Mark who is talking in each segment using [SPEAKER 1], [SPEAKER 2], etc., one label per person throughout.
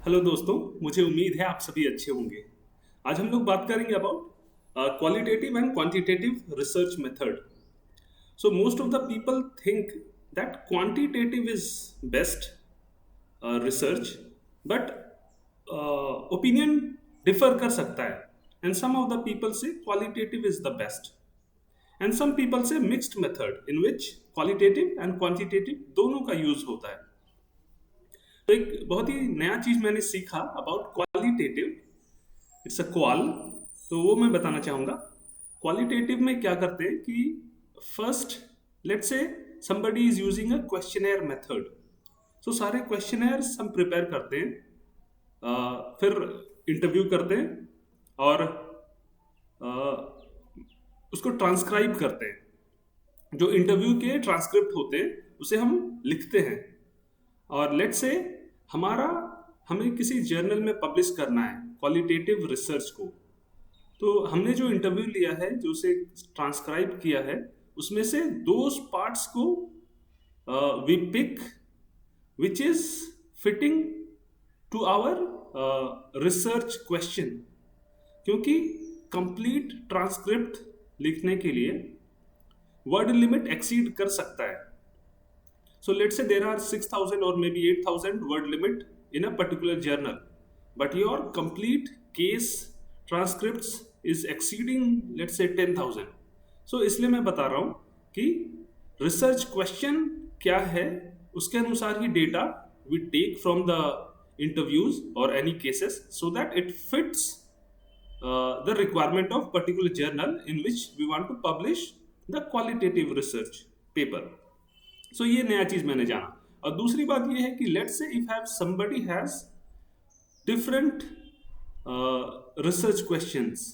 [SPEAKER 1] Hello दोस्तों, मुझे उम्मीद है आप सभी अच्छे होंगे। आज हम लोग बात करेंगे about qualitative and quantitative research method. So most of the people think that quantitative is best research, but opinion differ कर सकता है। And some of the people say qualitative is the best, and some people say mixed method in which qualitative and quantitative दोनों का use होता है। तो एक बहुत ही नया चीज मैंने सीखा अबाउट क्वालिटेटिव। It's a क्वाल। तो वो मैं बताना चाहूंगा। क्वालिटेटिव में क्या करते हैं कि first, let's say somebody is using a questionnaire method. So सारे क्वेश्चनेयर्स हम प्रिपेयर करते हैं, फिर इंटरव्यू करते हैं और उसको ट्रांसक्राइब करते हैं। जो इंटरव्यू के ट्रांसक्रिप्ट होते हैं उसे हम लिखते हैं, और लेट्स से हमारा हमें किसी जर्नल में पब्लिश करना है क्वालिटेटिव रिसर्च को। तो हमने जो इंटरव्यू लिया है, जो उसे ट्रांसक्राइब किया है, उसमें से दोज पार्ट्स को we pick which is fitting to our research question. क्योंकि कंप्लीट ट्रांसक्रिप्ट लिखने के लिए वर्ड लिमिट एक्सीड कर सकता है। So let's say there are 6,000 or maybe 8,000 word limit in a particular journal, but your complete case transcripts is exceeding, let's say, 10,000. So इसलिए मैं बता रहा हूँ कि research question क्या है, उसके अनुसार ही data we take from the interviews or any cases so that it fits the requirement of particular journal in which we want to publish the qualitative research paper. सो ये नया चीज मैंने जाना। और दूसरी बात ये है कि let's say if have somebody has different research questions,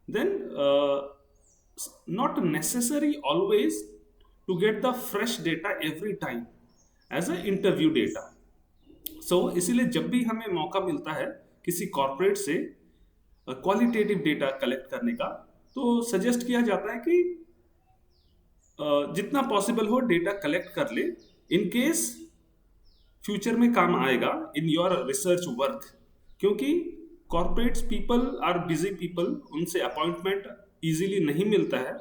[SPEAKER 1] then not necessary always to get the fresh data every time as a interview data. So इसीलिए जब भी हमें मौका मिलता है किसी कॉर्पोरेट से क्वालिटेटिव डेटा कलेक्ट करने का, तो सजेस्ट किया जाता है कि जितना पॉसिबल हो डेटा कलेक्ट कर ले, इन केस फ्यूचर में काम आएगा इन योर रिसर्च वर्क। क्योंकि corporates people are busy people, उनसे अपॉइंटमेंट इजीली नहीं मिलता है।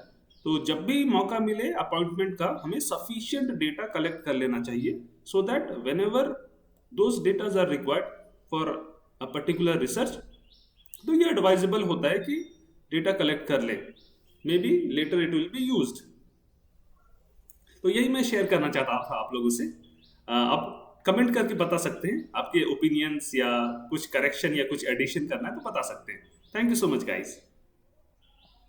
[SPEAKER 1] तो जब भी मौका मिले अपॉइंटमेंट का, हमें सफिशिएंट डेटा कलेक्ट कर लेना चाहिए, so that whenever those datas are required for a particular research, तो ये एडवाइजेबल होता है कि डेटा कलेक्ट कर ले, maybe later it will be used. तो यही मैं शेयर करना चाहता था आप लोगों से। आप कमेंट करके बता सकते हैं आपके ओपिनियंस, या कुछ करेक्शन या कुछ एडिशन करना है तो बता सकते हैं। Thank you so much guys.